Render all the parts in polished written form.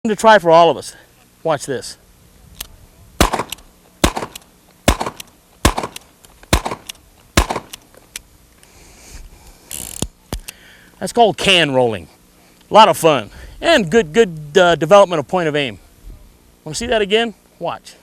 To try for all of us. Watch this. That's called can rolling. A lot of fun and good development of point of aim. Want to see that again? Watch.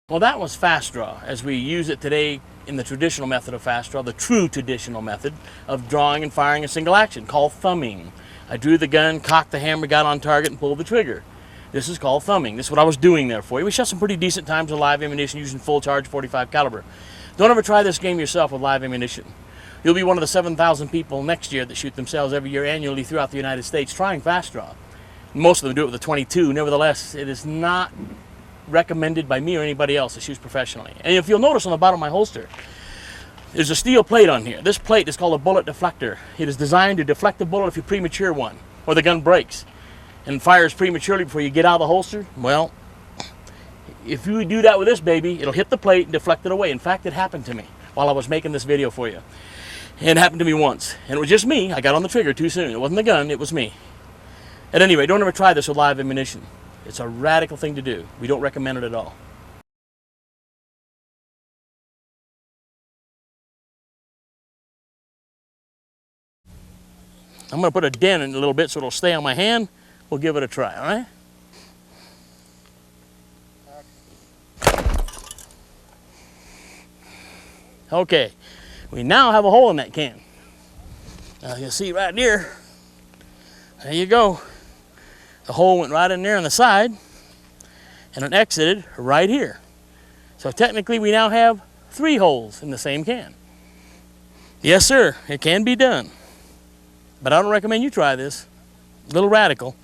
Well, that was fast draw, as we use it today in the traditional method of fast draw, the true traditional method of drawing and firing a single action, called thumbing. I drew the gun, cocked the hammer, got on target, and pulled the trigger. This is called thumbing. This is what I was doing there for you. We shot some pretty decent times with live ammunition using full charge 45 caliber. Don't ever try this game yourself with live ammunition. You'll be one of the 7,000 people next year that shoot themselves every year annually throughout the United States trying fast draw. Most of them do it with a 22. Nevertheless, it is not recommended by me or anybody else that shoots professionally. And if you'll notice on the bottom of my holster, there's a steel plate on here. This plate is called a bullet deflector. It is designed to deflect the bullet if you premature one, or the gun breaks and fires prematurely before you get out of the holster. Well, if you do that with this baby, it'll hit the plate and deflect it away. In fact, it happened to me while I was making this video for you. And it happened to me once. And it was just me. I got on the trigger too soon. It wasn't the gun, it was me. At any rate, don't ever try this with live ammunition. It's a radical thing to do. We don't recommend it at all. I'm going to put a dent in it a little bit so it'll stay on my hand. We'll give it a try, all right? Okay, we now have a hole in that can. Now you'll see right here, there you go. The hole went right in there on the side and it exited right here. So technically we now have 3 holes in the same can. Yes sir, it can be done. But I don't recommend you try this. A little radical.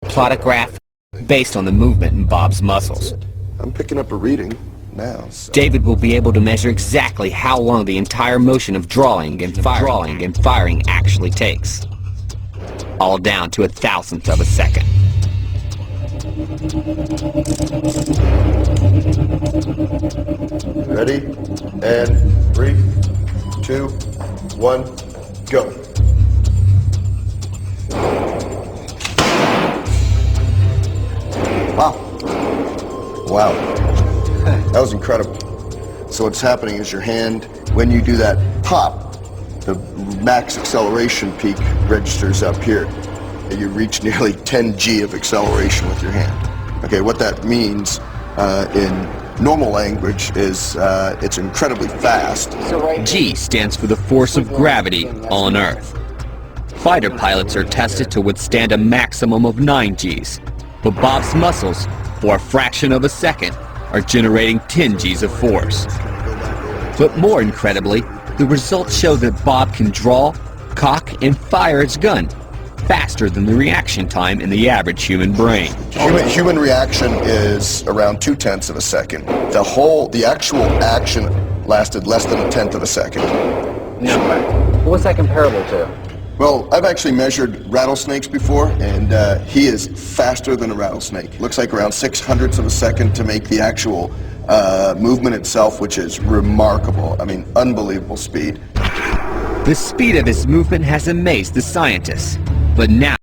Plot a graph based on the movement in Bob's muscles. I'm picking up a reading now. So. David will be able to measure exactly how long the entire motion of drawing and firing actually takes. All down to 1,000th of a second. Ready? And 3, 2, 1, go. Wow, that was incredible. So what's happening is your hand, when you do that pop, the max acceleration peak registers up here. And you reach nearly 10 G of acceleration with your hand. Okay, what that means in normal language is it's incredibly fast. G stands for the force of gravity on Earth. Fighter pilots are tested to withstand a maximum of 9 Gs, but Bob's muscles, for a fraction of a second, are generating 10 Gs of force. But more incredibly, the results show that Bob can draw, cock, and fire his gun faster than the reaction time in the average human brain. Human reaction is around 0.2 of a second. The actual action lasted less than 1/10 of a second. No. What's that comparable to? Well, I've actually measured rattlesnakes before, and he is faster than a rattlesnake. Looks like around 0.06 of a second to make the actual movement itself, which is remarkable. I mean, unbelievable speed. The speed of his movement has amazed the scientists, but now